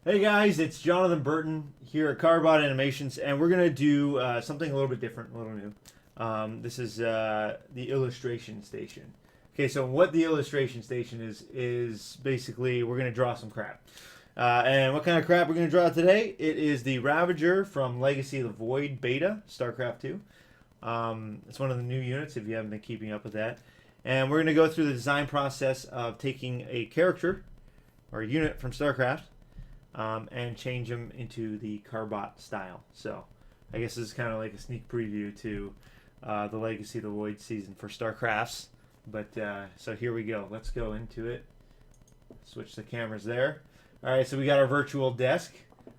Hey guys, it's Jonathan Burton here at Carbot Animations, and we're gonna do something a little bit different, a little new. This is the illustration station. Okay, so what the illustration station is basically we're gonna draw some crap. And what kind of crap we're gonna draw today? It is the Ravager from Legacy of the Void Beta, StarCraft 2. It's one of the new units if you haven't been keeping up with that. And we're gonna go through the design process of taking a character or a unit from StarCraft and change them into the Carbot style. So I guess this is kind of like a sneak preview to the Legacy of the Void season for StarCrafts. But so here we go. Let's go into it. Switch the cameras there. All right, so we got our virtual desk.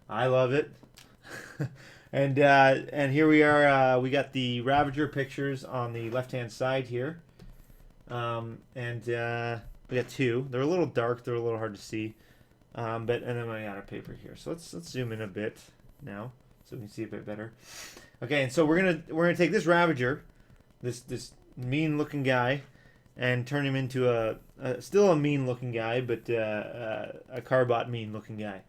I love it. And here we are. We got the Ravager pictures on the left-hand side here. We got two. They're a little dark. They're a little hard to see. And then we got our paper here. So let's zoom in a bit now, so we can see a bit better. Okay, and so we're gonna take this Ravager, this mean looking guy, and turn him into still a mean looking guy, but a Carbot mean looking guy.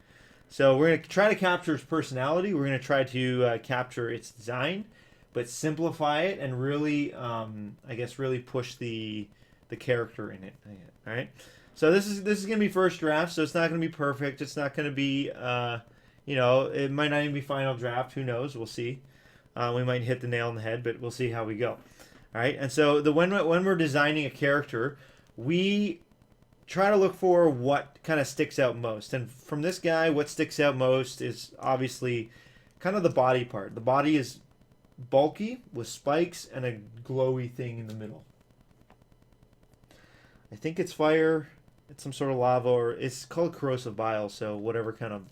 So we're gonna try to capture his personality. We're gonna try to capture its design, but simplify it and really, I guess, really push the character in it. All right. So this is gonna be first draft, so it's not gonna be perfect. It's not gonna be, it might not even be final draft. Who knows? We'll see. We might hit the nail on the head, but we'll see how we go. All right. And so when we're designing a character, we try to look for what kind of sticks out most. And from this guy, what sticks out most is obviously kind of the body part. The body is bulky with spikes and a glowy thing in the middle. I think it's fire. It's some sort of lava, or it's called corrosive bile. So whatever kind of,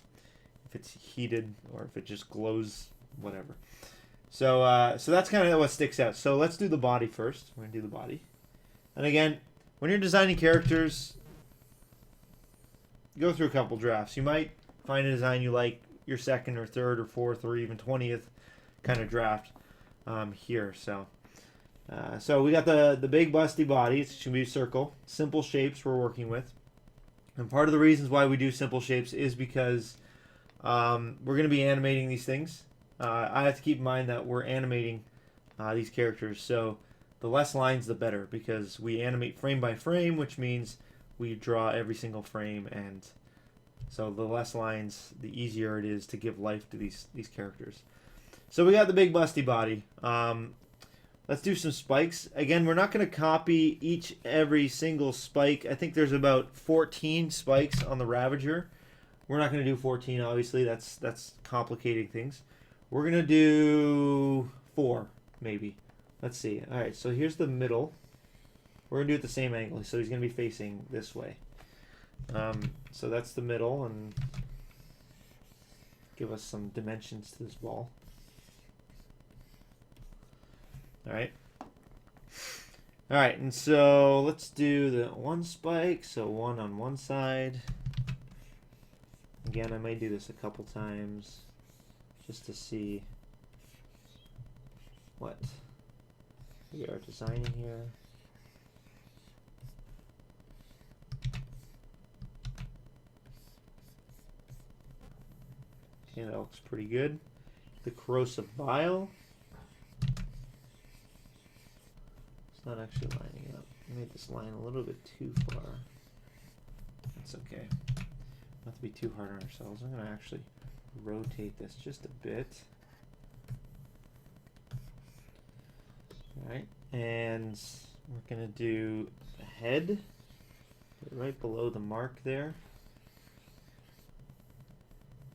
if it's heated or if it just glows, whatever. So so that's kind of what sticks out. So let's do the body first. We're gonna do the body. And again, when you're designing characters, go through a couple drafts. You might find a design you like your second or third or fourth or even 20th kind of draft here. So we got the big busty body. It's going to be a circle. Simple shapes we're working with. And part of the reasons why we do simple shapes is because we're going to be animating these things. I have to keep in mind that we're animating these characters. So the less lines, the better, because we animate frame by frame, which means we draw every single frame. And so the less lines, the easier it is to give life to these characters. So we got the big busty body. Let's do some spikes. Again, we're not going to copy every single spike. I think there's about 14 spikes on the Ravager. We're not going to do 14, obviously. That's complicating things. We're going to do 4, maybe. Let's see. All right, so here's the middle. We're going to do it the same angle, so he's going to be facing this way. So that's the middle, and give us some dimensions to this ball. Alright, and so let's do the one spike, so one on one side. Again, I may do this a couple times just to see what we are designing here. Okay, that looks pretty good. The corrosive bile. Not actually lining up. I made this line a little bit too far. That's okay. Not to be too hard on ourselves. I'm going to actually rotate this just a bit. Alright, and we're going to do the head right below the mark there.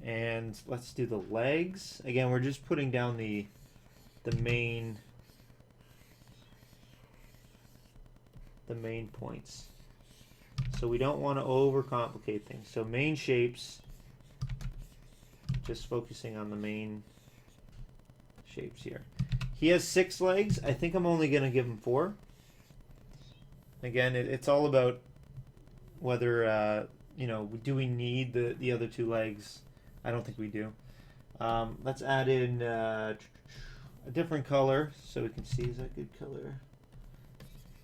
And let's do the legs. Again, we're just putting down the main points. So we don't want to overcomplicate things. So main shapes, just focusing on the main shapes here. He has 6 legs. I think I'm only going to give him 4. Again, it's all about whether, do we need the other 2 legs? I don't think we do. Let's add in a different color so we can see. Is that good color?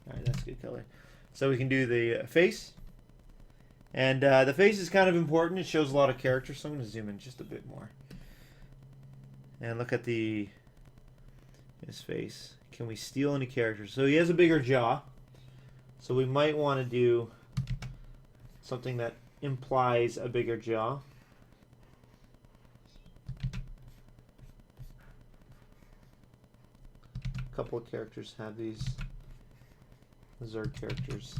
Alright, that's a good color. So we can do the face. And the face is kind of important. It shows a lot of character, so I'm going to zoom in just a bit more. And look at his face. Can we steal any characters? So he has a bigger jaw. So we might want to do something that implies a bigger jaw. A couple of characters have these. Those are characters.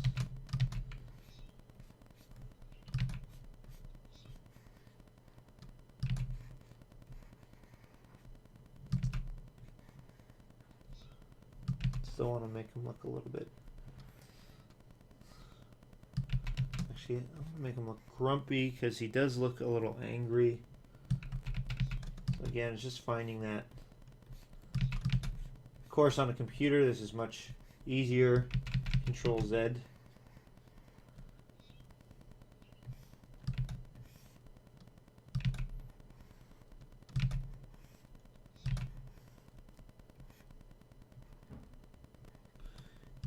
Still want to make him look a little bit. Actually, I want to make him look grumpy because he does look a little angry. So again, it's just finding that. Of course, on a computer, this is much easier. Control Z.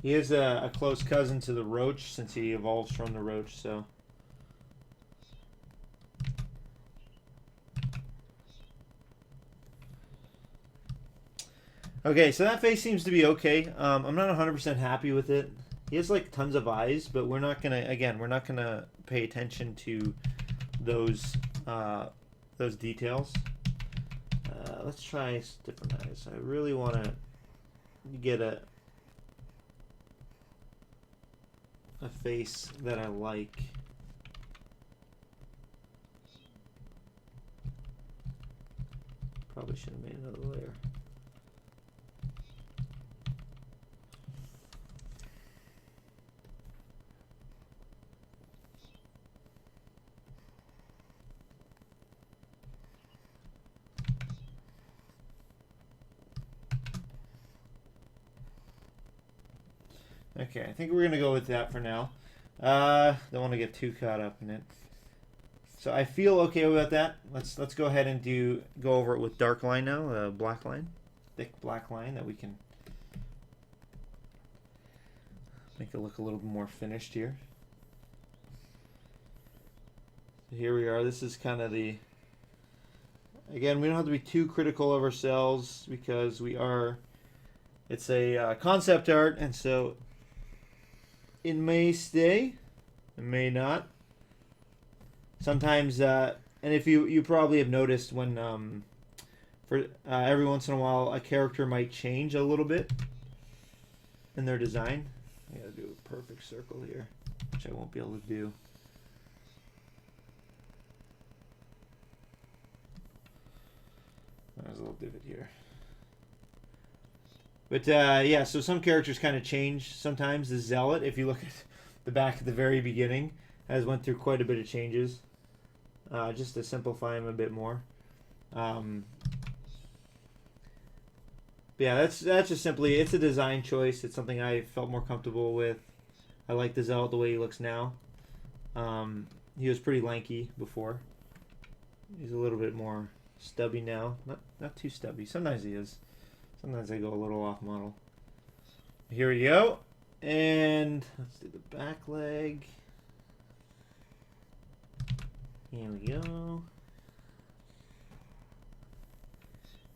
He is a close cousin to the roach since he evolves from the roach, so. Okay, so that face seems to be okay. I'm not 100% happy with it. He has like tons of eyes, but we're not gonna, again, we're not gonna pay attention to those details. Let's try different eyes. I really want to get a face that I like. Probably should have made another layer. Okay, I think we're gonna go with that for now. Don't want to get too caught up in it. So I feel okay about that. Let's go ahead and go over it with dark line now, black line, thick black line that we can make it look a little more finished here. So here we are. This is kind of the. Again, we don't have to be too critical of ourselves because we are. It's a concept art, and so. It may stay, it may not. Sometimes, and if you probably have noticed when, for every once in a while, a character might change a little bit in their design. I gotta do a perfect circle here, which I won't be able to do. There's a little divot here. But yeah, so some characters kind of change sometimes. The Zealot, if you look at the back at the very beginning, has went through quite a bit of changes, just to simplify him a bit more. Yeah, that's just simply, it's a design choice. It's something I felt more not with. I like the Zealot the way he looks now. He was pretty lanky before. He's a little bit more stubby now. Not too stubby. Sometimes he is. Sometimes I go a little off model. Here we go. And let's do the back leg. Here we go.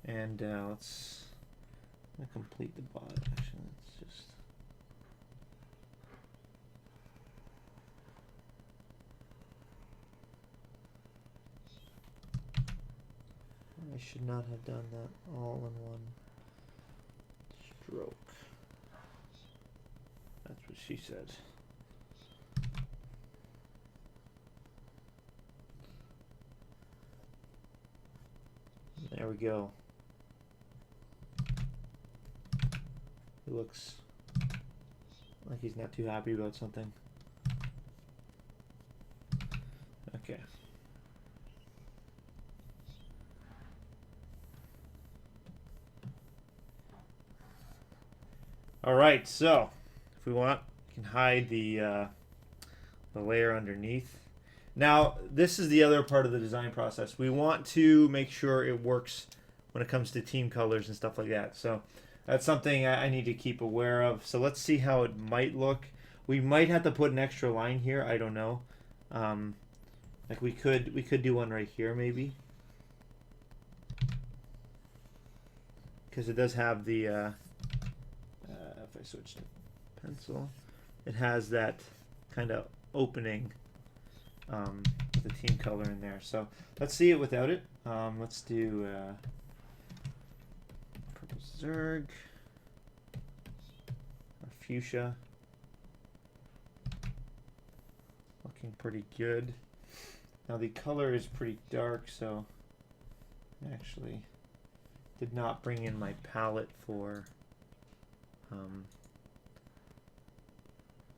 And let's complete the body. Actually, let's just. I should not have done that all in one stroke. That's what she said. There we go. He looks like he's not too happy about something. Okay. All right, so if we want, we can hide the layer underneath. Now, this is the other part of the design process. We want to make sure it works when it comes to team colors and stuff like that. So that's something I need to keep aware of. So let's see how it might look. We might have to put an extra line here. I don't know. Like we could do one right here maybe, because it does have the if I switch to pencil, it has that kind of opening with the team color in there. So let's see it without it. Let's do purple Zerg, or fuchsia. Looking pretty good. Now the color is pretty dark, so I actually did not bring in my palette for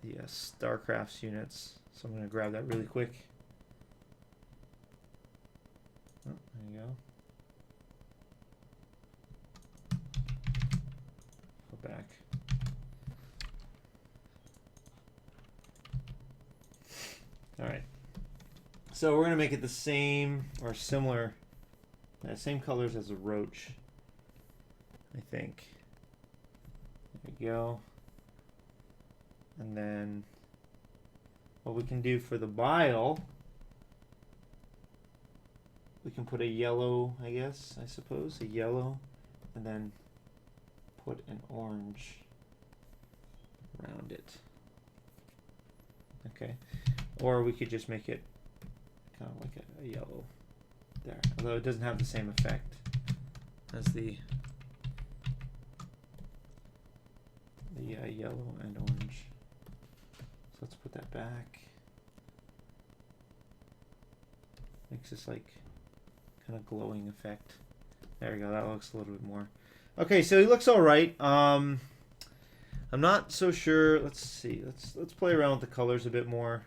the StarCrafts units, so I'm going to grab that really quick. Oh, there you go. Go back. All right. So we're going to make it the same or similar, same colors as a roach, I think. There we go. And then what we can do for the bile, we can put a yellow, I suppose, a yellow, and then put an orange around it. Okay. Or we could just make it kind of like a yellow there, although it doesn't have the same effect as the yellow and orange. So let's put that back. Makes this like kind of glowing effect. There we go. That looks a little bit more. Okay, so he looks all right. I'm not so sure. Let's see. Let's play around with the colors a bit more.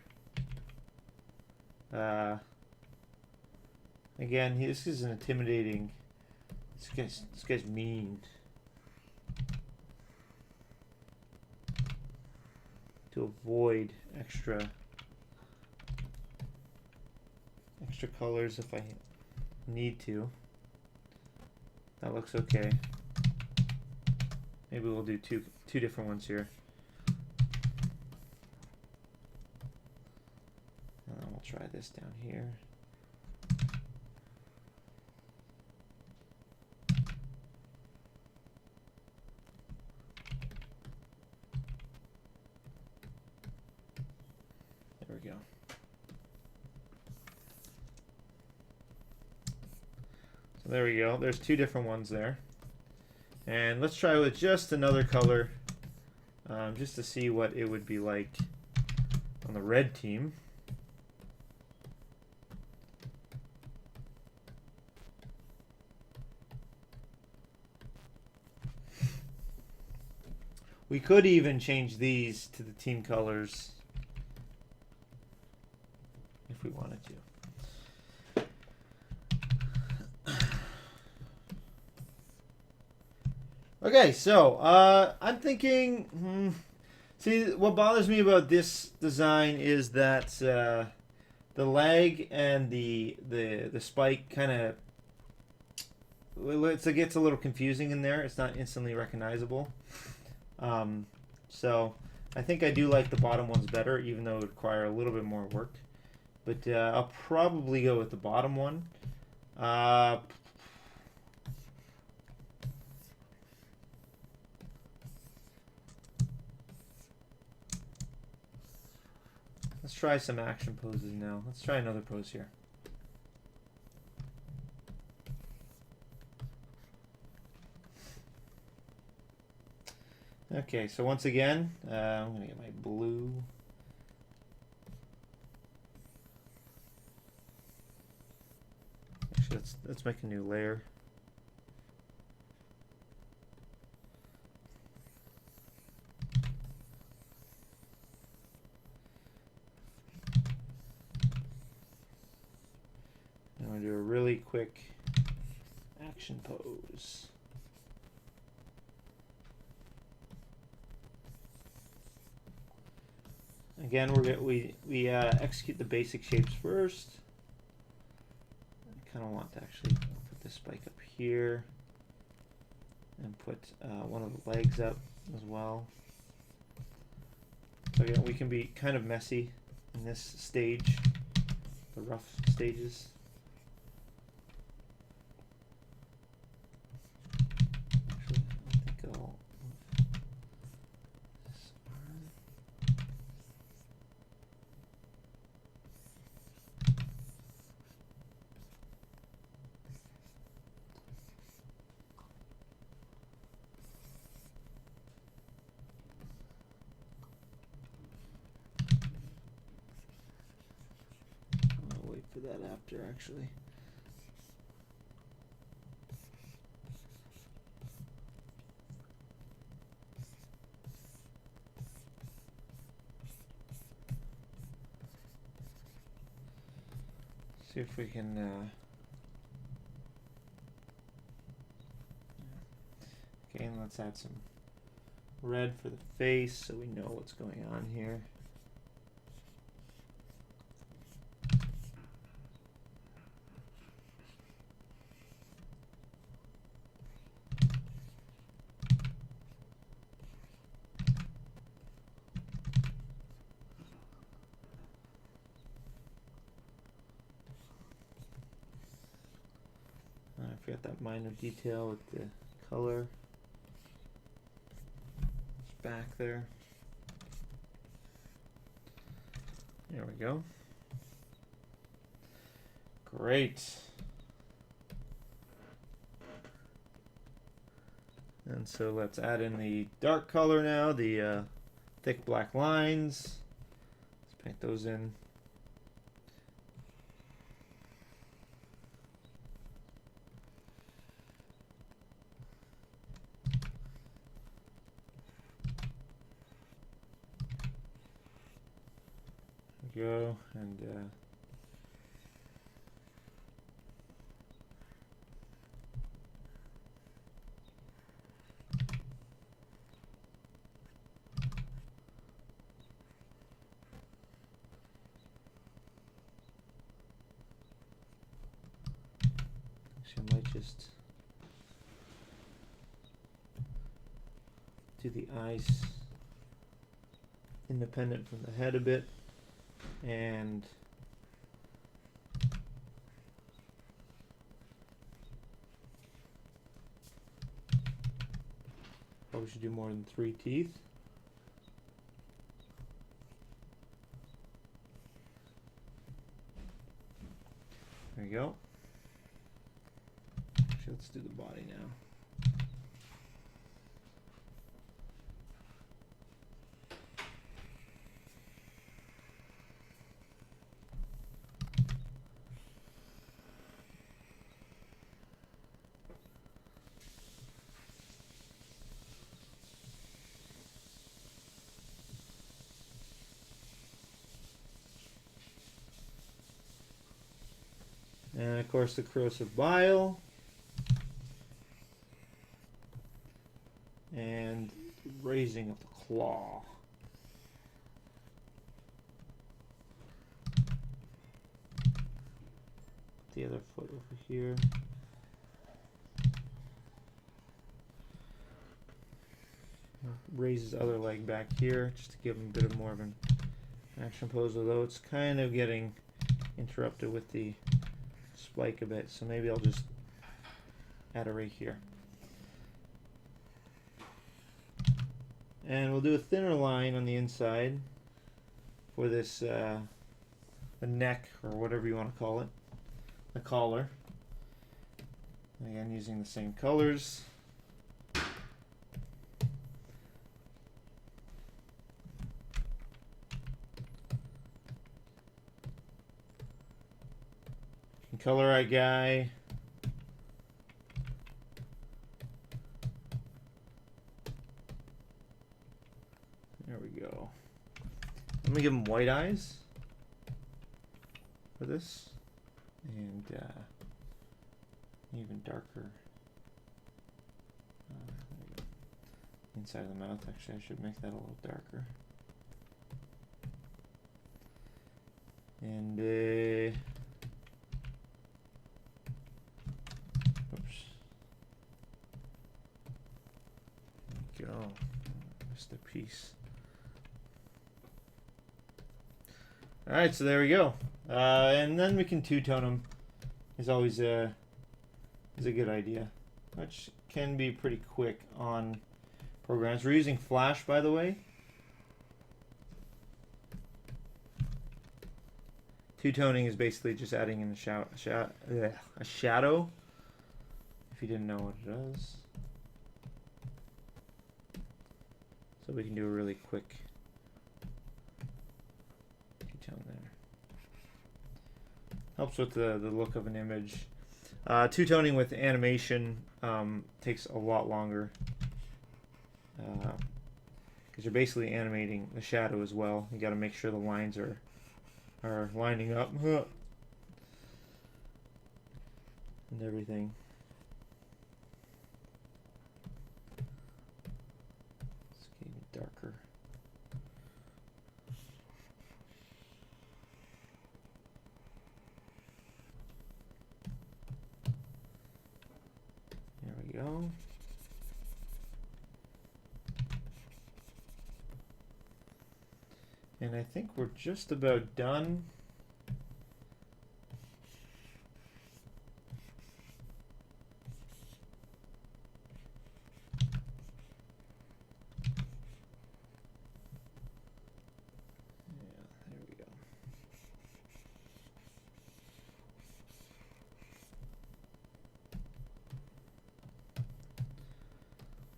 Again, this is an intimidating. This guy's mean. To avoid extra colors if I need to. That looks okay. Maybe we'll do two different ones here. And then we'll try this down here. There we go. So there we go. There's two different ones there. And let's try with just another color, just to see what it would be like on the red team. We could even change these to the team colors if we wanted to. Okay, so I'm thinking. See, what bothers me about this design is that the leg and the spike kind of it gets a little confusing in there. It's not instantly recognizable. So I think I do like the bottom ones better, even though it would require a little bit more work. But I'll probably go with the bottom one. Let's try some action poses now. Let's try another pose here. Okay, so once again, I'm going to get my blue. Actually, let's make a new layer. I'm going to do a really quick action pose. Again, we execute the basic shapes first. I kind of want to actually put this spike up here and put one of the legs up as well. So yeah, we can be kind of messy in this stage. the rough stages. Actually, I think I'll wait for that after, actually. See if we can okay, and let's add some red for the face so we know what's going on here. I forgot that minor detail with the color. It's back there. There we go. Great. And so let's add in the dark color now, the thick black lines. Let's paint those in. Go and actually I might just do the eyes independent from the head a bit. And probably should do more than 3 teeth. There you go. Actually, let's do the body now. And of course the corrosive bile. And raising of the claw. Put the other foot over here. Raise his other leg back here just to give him a bit of more of an action pose, although it's kind of getting interrupted with the spike a bit, so maybe I'll just add a right here. And we'll do a thinner line on the inside for this the neck, or whatever you want to call it, the collar. Again, using the same colors. Color eye guy. There we go. I'm gonna give him white eyes for this, and even darker. There we go. Inside of the mouth. Actually, I should make that a little darker. And oops. There we go. Missed a piece. Alright, so there we go. And then we can two-tone them. Is always is a good idea, which can be pretty quick on programs. We're using Flash, by the way. Two-toning is basically just adding in a shadow, if you didn't know what it does. So we can do a really quick two-tone there. Helps with the look of an image. Two-toning with animation takes a lot longer, because you're basically animating the shadow as well. You got to make sure the lines are lining up and everything. It's getting darker. There we go. And I think we're just about done. Yeah, there we go.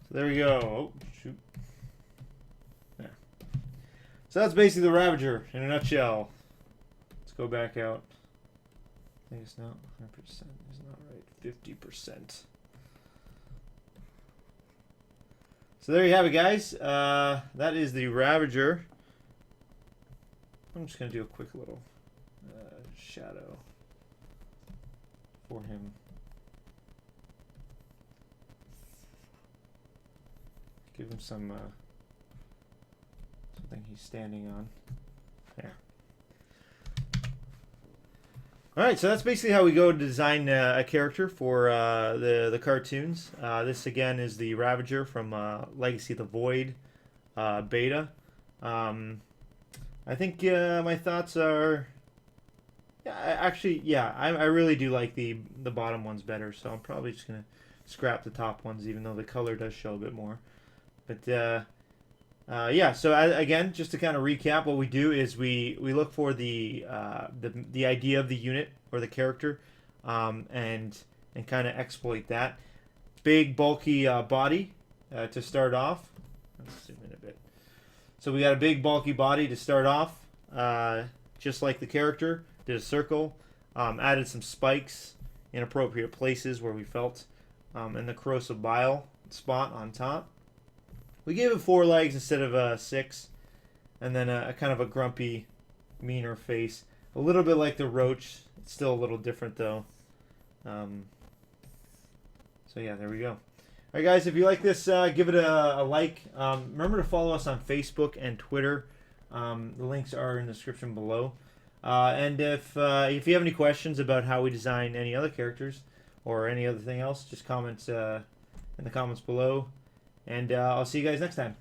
So there we go. Oh, shoot. So that's basically the Ravager in a nutshell. Let's go back out. I think it's not 100%. It's not right. 50%. So there you have it, guys. That is the Ravager. I'm just going to do a quick little shadow for him. Give him some... something he's standing on. There. Alright, so that's basically how we go to design a character for the cartoons. This again is the Ravager from Legacy of the Void beta. I think my thoughts are... I really do like the bottom ones better, so I'm probably just going to scrap the top ones, even though the color does show a bit more. But yeah, so again, just to kind of recap, what we do is we look for the idea of the unit or the character, and kind of exploit that. Big bulky body to start off. Let's zoom in a bit. So we got a big bulky body to start off, just like the character. Did a circle, added some spikes in appropriate places where we felt, and the corrosive bile spot on top. We gave it 4 legs instead of 6, and then a kind of a grumpy, meaner face. A little bit like the roach. It's still a little different though. So yeah, there we go. All right, guys, if you like this, give it a like. Remember to follow us on Facebook and Twitter. The links are in the description below. And if you have any questions about how we design any other characters or any other thing else, just comment in the comments below. And I'll see you guys next time.